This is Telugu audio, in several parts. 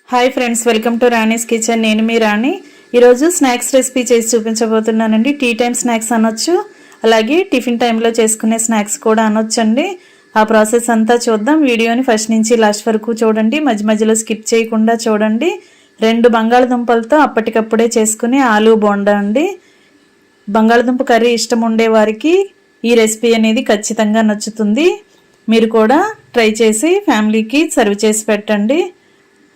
Hi friends, welcome to Rani's kitchen. నేను మీ రాణి. ఈరోజు స్నాక్స్ రెసిపీ చేసి చూపించబోతున్నానండి. టీ టైం స్నాక్స్ అనొచ్చు, అలాగే టిఫిన్ టైంలో చేసుకునే స్నాక్స్ కూడా అనొచ్చండి. ఆ ప్రాసెస్ అంతా చూద్దాం. వీడియోని ఫస్ట్ నుంచి లాస్ట్ వరకు చూడండి, మధ్య మధ్యలో స్కిప్ చేయకుండా చూడండి. 2 బంగాళదుంపలతో అప్పటికప్పుడే చేసుకునే ఆలూ బోండా అండి. బంగాళదుంప కర్రీ ఇష్టం ఉండే వారికి ఈ రెసిపీ అనేది ఖచ్చితంగా నచ్చుతుంది. మీరు కూడా ట్రై చేసి ఫ్యామిలీకి సర్వ్ చేసి పెట్టండి.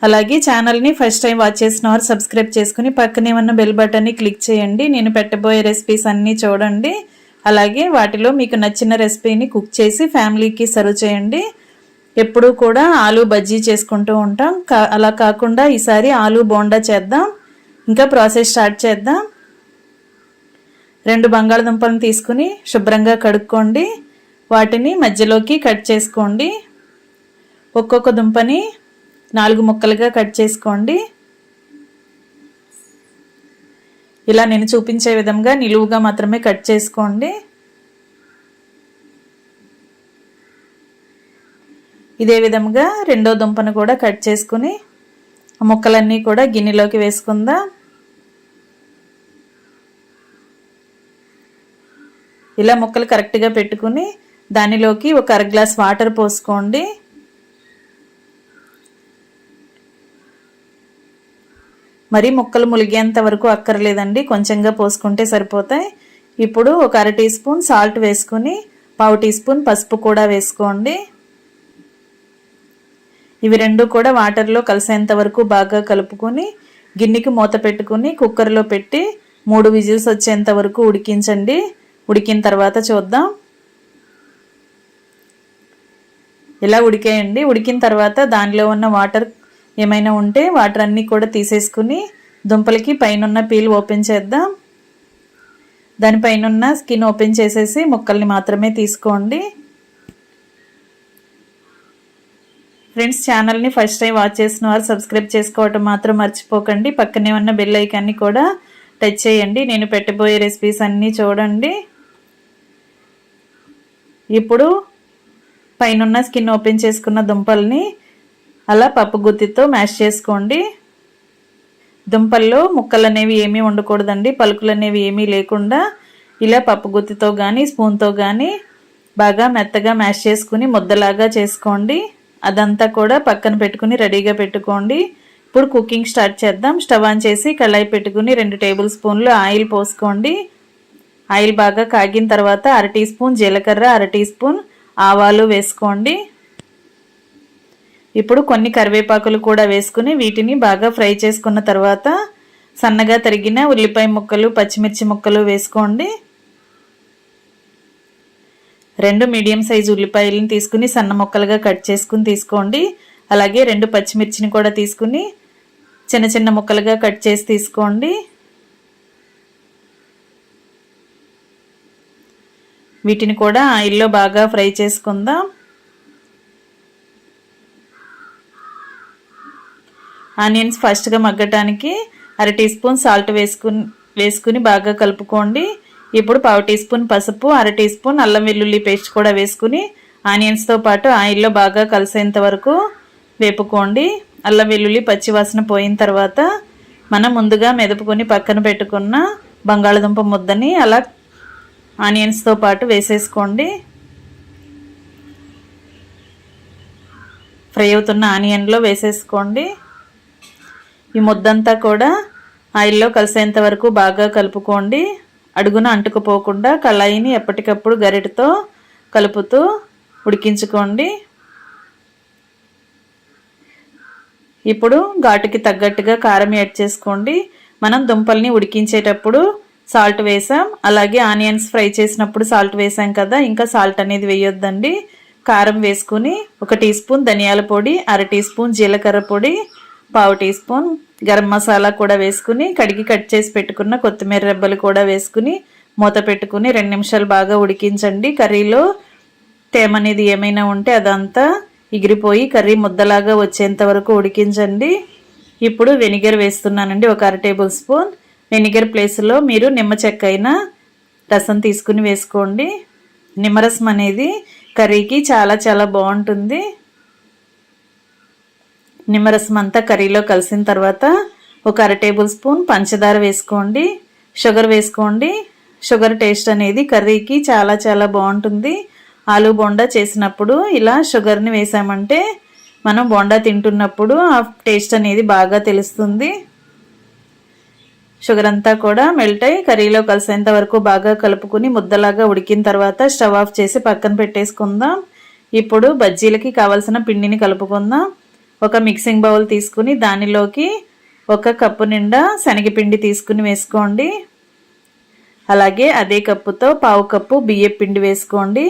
అలాగే ఛానల్ని ఫస్ట్ టైం వాచ్ చేసిన వారు సబ్స్క్రైబ్ చేసుకుని పక్కనే ఉన్న బెల్ బటన్ని క్లిక్ చేయండి. నేను పెట్టబోయే రెసిపీస్ అన్నీ చూడండి. అలాగే వాటిలో మీకు నచ్చిన రెసిపీని కుక్ చేసి ఫ్యామిలీకి సర్వ్ చేయండి. ఎప్పుడూ కూడా ఆలూ బజ్జీ చేసుకుంటూ ఉంటాం, అలా కాకుండా ఈసారి ఆలూ బోండా చేద్దాం. ఇంకా ప్రాసెస్ స్టార్ట్ చేద్దాం. 2 బంగాళదుంపలను తీసుకుని శుభ్రంగా కడుక్కోండి. వాటిని మధ్యలోకి కట్ చేసుకోండి. ఒక్కొక్క దుంపని 4 ముక్కలుగా కట్ చేసుకోండి. ఇలా నేను చూపించే విధంగా నిలువుగా మాత్రమే కట్ చేసుకోండి. ఇదే విధంగా రెండో దుంపను కూడా కట్ చేసుకుని ఆ ముక్కలన్నీ కూడా గిన్నెలోకి వేసుకుందాం. ఇలా ముక్కలు కరెక్ట్గా పెట్టుకుని దానిలోకి ఒక 1/2 గ్లాస్ వాటర్ పోసుకోండి. మరి ముక్కలు ములిగేంత వరకు అక్కర్లేదండి, కొంచెంగా పోసుకుంటే సరిపోతాయి. ఇప్పుడు ఒక 1/2 టీ స్పూన్ సాల్ట్ వేసుకుని 1/2 టీ స్పూన్ పసుపు కూడా వేసుకోండి. ఇవి రెండు కూడా వాటర్లో కలిసేంత వరకు బాగా కలుపుకొని గిన్నెకి మూత పెట్టుకుని కుక్కర్లో పెట్టి 3 విజిల్స్ వచ్చేంత వరకు ఉడికించండి. ఉడికిన తర్వాత చూద్దాం. ఇలా ఉడికేయండి. ఉడికిన తర్వాత దానిలో ఉన్న వాటర్ ఏమైనా ఉంటే వాటర్ అన్నీ కూడా తీసేసుకుని దుంపలకి పైన పీల్ ఓపెన్ చేద్దాం. దానిపైన స్కిన్ ఓపెన్ చేసేసి ముక్కల్ని మాత్రమే తీసుకోండి. ఫ్రెండ్స్, ఛానల్ని ఫస్ట్ టైం వాచ్ చేసిన వారు సబ్స్క్రైబ్ చేసుకోవటం మాత్రం మర్చిపోకండి. పక్కనే ఉన్న బెల్ ఐకాన్ని కూడా టచ్ చేయండి. నేను పెట్టబోయే రెసిపీస్ అన్నీ చూడండి. ఇప్పుడు పైన స్కిన్ ఓపెన్ చేసుకున్న దుంపల్ని అలా పప్పు గుత్తితో మ్యాష్ చేసుకోండి. దుంపల్లో ముక్కలు అనేవి ఏమీ ఉండకూడదండి, పలుకులు అనేవి ఏమీ లేకుండా ఇలా పప్పు గుత్తితో కానీ స్పూన్తో కానీ బాగా మెత్తగా మ్యాష్ చేసుకుని ముద్దలాగా చేసుకోండి. అదంతా కూడా పక్కన పెట్టుకుని రెడీగా పెట్టుకోండి. ఇప్పుడు కుకింగ్ స్టార్ట్ చేద్దాం. స్టవ్ ఆన్ చేసి కళాయి పెట్టుకుని 2 టేబుల్ స్పూన్లు ఆయిల్ పోసుకోండి. ఆయిల్ బాగా కాగిన తర్వాత 1/2 టీ స్పూన్ జీలకర్ర, 1/2 టీ స్పూన్ ఆవాలు వేసుకోండి. ఇప్పుడు కొన్ని కరివేపాకులు కూడా వేసుకుని వీటిని బాగా ఫ్రై చేసుకున్న తర్వాత సన్నగా తరిగిన ఉల్లిపాయ ముక్కలు, పచ్చిమిర్చి ముక్కలు వేసుకోండి. 2 మీడియం సైజు ఉల్లిపాయలను తీసుకుని సన్న ముక్కలుగా కట్ చేసుకుని తీసుకోండి. అలాగే 2 పచ్చిమిర్చిని కూడా తీసుకుని చిన్న చిన్న ముక్కలుగా కట్ చేసి తీసుకోండి. వీటిని కూడా ఆయిల్లో బాగా ఫ్రై చేసుకుందాం. ఆనియన్స్ ఫస్ట్గా మగ్గటానికి 1/2 టీ స్పూన్ సాల్ట్ వేసుకుని బాగా కలుపుకోండి. ఇప్పుడు 1/2 టీ స్పూన్ పసుపు, 1/2 టీ స్పూన్ అల్లం వెల్లుల్లి పేస్ట్ కూడా వేసుకుని ఆనియన్స్తో పాటు ఆయిల్లో బాగా కలిసేంత వరకు వేపుకోండి. అల్లం వెల్లుల్లి పచ్చివాసన పోయిన తర్వాత మనం ముందుగా మెదుపుకొని పక్కన పెట్టుకున్న బంగాళదుంప ముద్దని అలా ఆనియన్స్తో పాటు వేసేసుకోండి. ఫ్రై అవుతున్న ఆనియన్లో వేసేసుకోండి. ఈ ముద్దంతా కూడా ఆయిల్లో కలిసేంత వరకు బాగా కలుపుకోండి. అడుగున అంటుకుపోకుండా కళాయిని ఎప్పటికప్పుడు గరిటెతో కలుపుతూ ఉడికించుకోండి. ఇప్పుడు ఘాటుకి తగ్గట్టుగా కారం యాడ్ చేసుకోండి. మనం దుంపల్ని ఉడికించేటప్పుడు సాల్ట్ వేసాం, అలాగే ఆనియన్స్ ఫ్రై చేసినప్పుడు సాల్ట్ వేసాం కదా, ఇంకా సాల్ట్ అనేది వేయొద్దండి. కారం వేసుకుని 1 టీ స్పూన్ ధనియాల పొడి, 1/2 టీ స్పూన్ జీలకర్ర పొడి, 1/2 టీ స్పూన్ గరం మసాలా కూడా వేసుకుని కడిగి కట్ చేసి పెట్టుకున్న కొత్తిమీర రెబ్బలు కూడా వేసుకుని మూత పెట్టుకుని 2 నిమిషాలు బాగా ఉడికించండి. కర్రీలో తేమ అనేది ఏమైనా ఉంటే అదంతా ఎగిరిపోయి కర్రీ ముద్దలాగా వచ్చేంత వరకు ఉడికించండి. ఇప్పుడు వెనిగర్ వేస్తున్నానండి, ఒక 1/2 టేబుల్ స్పూన్. వెనిగర్ ప్లేస్లో మీరు నిమ్మ చెక్క అయినా రసం తీసుకుని వేసుకోండి. నిమ్మరసం అనేది కర్రీకి చాలా చాలా బాగుంటుంది. నిమ్మరసం అంతా కర్రీలో కలిసిన తర్వాత ఒక 1/2 టేబుల్ స్పూన్ పంచదార వేసుకోండి, షుగర్ వేసుకోండి. షుగర్ టేస్ట్ అనేది కర్రీకి చాలా చాలా బాగుంటుంది. ఆలు బోండా చేసినప్పుడు ఇలా షుగర్ని వేసామంటే మనం బోండా తింటున్నప్పుడు ఆ టేస్ట్ అనేది బాగా తెలుస్తుంది. షుగర్ అంతా కూడా మెల్ట్ అయ్యి కర్రీలో కలిసేంత వరకు బాగా కలుపుకుని ముద్దలాగా ఉడికిన తర్వాత స్టవ్ ఆఫ్ చేసి పక్కన పెట్టేసుకుందాం. ఇప్పుడు బజ్జీలకి కావాల్సిన పిండిని కలుపుకుందాం. ఒక మిక్సింగ్ బౌల్ తీసుకుని దానిలోకి 1 కప్పు నిండా శనగపిండి తీసుకుని వేసుకోండి. అలాగే అదే కప్పుతో 1/2 కప్పు బియ్యం పిండి వేసుకోండి.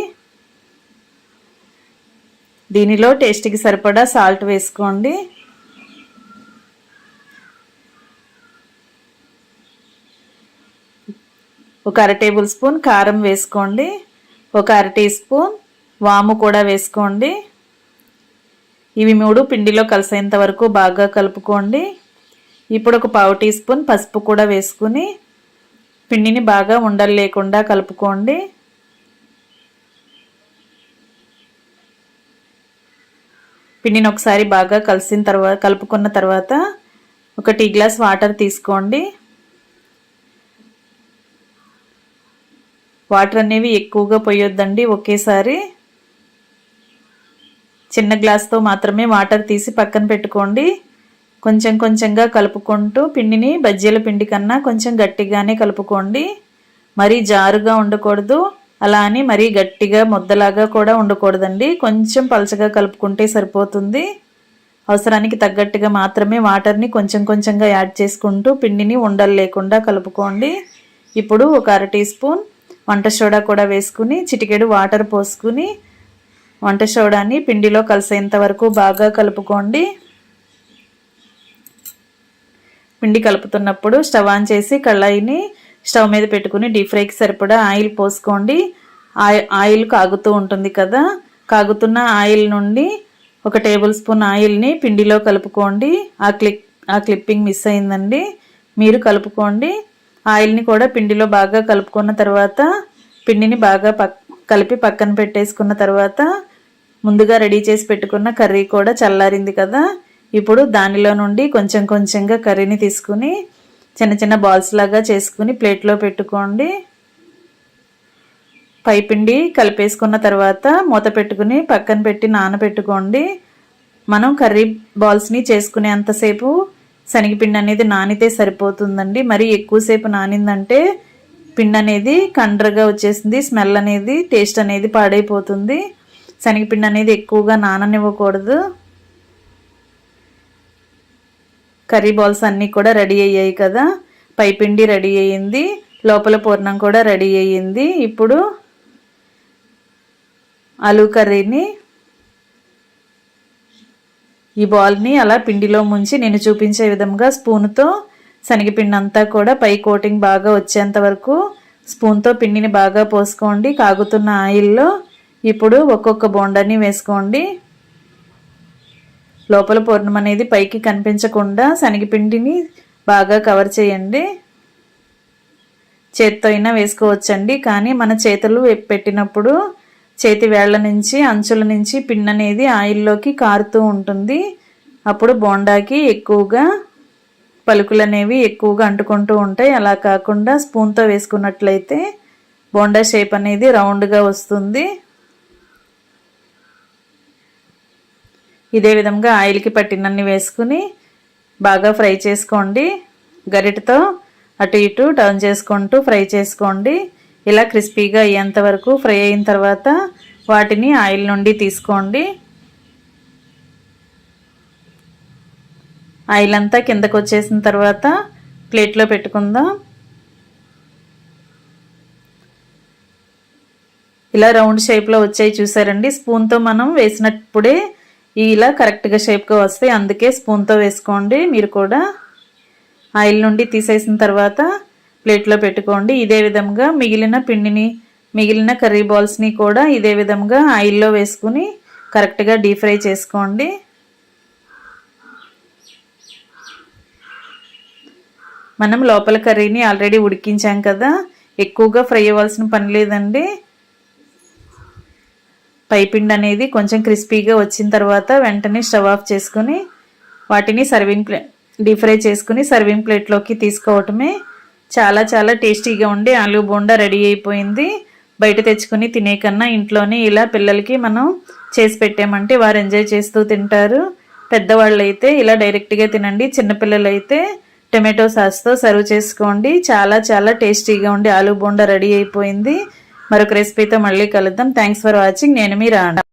దీనిలో టేస్ట్కి సరిపడా సాల్ట్ వేసుకోండి. ఒక 1/2 టేబుల్ స్పూన్ కారం వేసుకోండి. ఒక 1/2 టీ స్పూన్ వాము కూడా వేసుకోండి. ఇవి 3 పిండిలో కలిసేంత వరకు బాగా కలుపుకోండి. ఇప్పుడు ఒక 1/2 టీ స్పూన్ పసుపు కూడా వేసుకుని పిండిని బాగా ఉండలు లేకుండా కలుపుకోండి. పిండిని ఒకసారి బాగా కలుపుకున్న తర్వాత ఒక టీ గ్లాస్ వాటర్ తీసుకోండి. వాటర్ అనేవి ఎక్కువగా పోయొద్దండి. ఒకేసారి చిన్న గ్లాస్తో మాత్రమే వాటర్ తీసి పక్కన పెట్టుకోండి. కొంచెం కొంచెంగా కలుపుకుంటూ పిండిని బజ్జీల పిండి కన్నా కొంచెం గట్టిగానే కలుపుకోండి. మరీ జారుగా ఉండకూడదు, అలా అని మరీ గట్టిగా ముద్దలాగా కూడా ఉండకూడదండి. కొంచెం పలచగా కలుపుకుంటే సరిపోతుంది. అవసరానికి తగ్గట్టుగా మాత్రమే వాటర్ని కొంచెం కొంచెంగా యాడ్ చేసుకుంటూ పిండిని ఉండలు లేకుండా కలుపుకోండి. ఇప్పుడు ఒక 1/2 టీ స్పూన్ వంట సోడా కూడా వేసుకుని చిటికెడు వాటర్ పోసుకుని వంట సోడాని పిండిలో కలిసేంత వరకు బాగా కలుపుకోండి. పిండి కలుపుతున్నప్పుడు స్టవ్ ఆన్ చేసి కళాయిని స్టవ్ మీద పెట్టుకుని డీప్ ఫ్రైకి సరిపడా ఆయిల్ పోసుకోండి. ఆయిల్ కాగుతూ ఉంటుంది కదా, కాగుతున్న ఆయిల్ నుండి 1 టేబుల్ స్పూన్ ఆయిల్ని పిండిలో కలుపుకోండి. ఆ క్లిప్పింగ్ మిస్ అయిందండి, మీరు కలుపుకోండి. ఆయిల్ని కూడా పిండిలో బాగా కలుపుకున్న తర్వాత పిండిని బాగా కలిపి పక్కన పెట్టేసుకున్న తర్వాత ముందుగా రెడీ చేసి పెట్టుకున్న కర్రీ కూడా చల్లారింది కదా, ఇప్పుడు దానిలో నుండి కొంచెం కొంచెంగా కర్రీని తీసుకుని చిన్న చిన్న బాల్స్ లాగా చేసుకుని ప్లేట్లో పెట్టుకోండి. పైపిండి కలిపేసుకున్న తర్వాత మూత పెట్టుకుని పక్కన పెట్టి నానబెట్టుకోండి. మనం కర్రీ బాల్స్ని చేసుకునేంతసేపు శనగపిండి అనేది నానితే సరిపోతుందండి. మరి ఎక్కువసేపు నానిందంటే పిండి అనేది కండ్రగా వచ్చేసింది, స్మెల్ అనేది టేస్ట్ అనేది పాడైపోతుంది. శనగపిండి అనేది ఎక్కువగా నాననివ్వకూడదు. కర్రీ బాల్స్ అన్నీ కూడా రెడీ అయ్యాయి కదా, పైపిండి రెడీ అయ్యింది, లోపల పూర్ణం కూడా రెడీ అయ్యింది. ఇప్పుడు ఆలూ కర్రీని ఈ బాల్ని అలా పిండిలో ముంచి నేను చూపించే విధంగా స్పూన్తో శనగపిండి అంతా కూడా పై కోటింగ్ బాగా వచ్చేంత వరకు స్పూన్తో పిండిని బాగా పోసుకోండి. కాగుతున్న ఆయిల్లో ఇప్పుడు ఒక్కొక్క బోండాని వేసుకోండి. లోపల పూర్ణం అనేది పైకి కనిపించకుండా శనగపిండిని బాగా కవర్ చేయండి. చేత్తో అయినా వేసుకోవచ్చండి, కానీ మన చేతులు పెట్టినప్పుడు చేతి వేళ్ల నుంచి అంచుల నుంచి పిండి అనేది ఆయిల్లోకి కారుతూ ఉంటుంది. అప్పుడు బోండాకి ఎక్కువగా పలుకులు అనేవి ఎక్కువగా అంటుకుంటూ ఉంటాయి. అలా కాకుండా స్పూన్తో వేసుకున్నట్లయితే బోండా షేప్ అనేది రౌండ్గా వస్తుంది. ఇదే విధంగా ఆయిల్కి పట్టినన్ని వేసుకుని బాగా ఫ్రై చేసుకోండి. గరిటతో అటు ఇటు టర్న్ చేసుకుంటూ ఫ్రై చేసుకోండి. ఇలా క్రిస్పీగా అయ్యేంత వరకు ఫ్రై అయిన తర్వాత వాటిని ఆయిల్ నుండి తీసుకోండి. ఆయిల్ అంతా కిందకు వచ్చేసిన తర్వాత ప్లేట్లో పెట్టుకుందాం. ఇలా రౌండ్ షేప్లో వచ్చాయి చూసారండి. స్పూన్తో మనం వేసినప్పుడే ఇలా కరెక్ట్గా షేప్గా వస్తాయి, అందుకే స్పూన్తో వేసుకోండి. మీరు కూడా ఆయిల్ నుండి తీసేసిన తర్వాత ప్లేట్లో పెట్టుకోండి. ఇదే విధంగా మిగిలిన కర్రీ బాల్స్ని కూడా ఇదే విధంగా ఆయిల్లో వేసుకుని కరెక్ట్గా డీప్ ఫ్రై చేసుకోండి. మనం లోపల కర్రీని ఆల్రెడీ ఉడికించాం కదా, ఎక్కువగా ఫ్రై అవ్వాల్సిన పని లేదండి. పైపిండి అనేది కొంచెం క్రిస్పీగా వచ్చిన తర్వాత వెంటనే స్టవ్ ఆఫ్ చేసుకుని వాటిని డీప్ ఫ్రై చేసుకుని సర్వింగ్ ప్లేట్లోకి తీసుకోవటమే. చాలా చాలా టేస్టీగా ఉండి ఆలూ బోండా రెడీ అయిపోయింది. బయట తెచ్చుకుని తినే కన్నా ఇంట్లోనే ఇలా పిల్లలకి మనం చేసి పెట్టామంటే వారు ఎంజాయ్ చేస్తూ తింటారు. పెద్దవాళ్ళు అయితే ఇలా డైరెక్ట్గా తినండి. చిన్నపిల్లలు అయితే టొమాటో సాస్తో సర్వ్ చేసుకోండి. చాలా చాలా టేస్టీగా ఉండి ఆలూ బోండా రెడీ అయిపోయింది. మరొక రెసిపీతో మళ్ళీ కలుద్దాం. Thanks for watching. నేను మీ రాణి.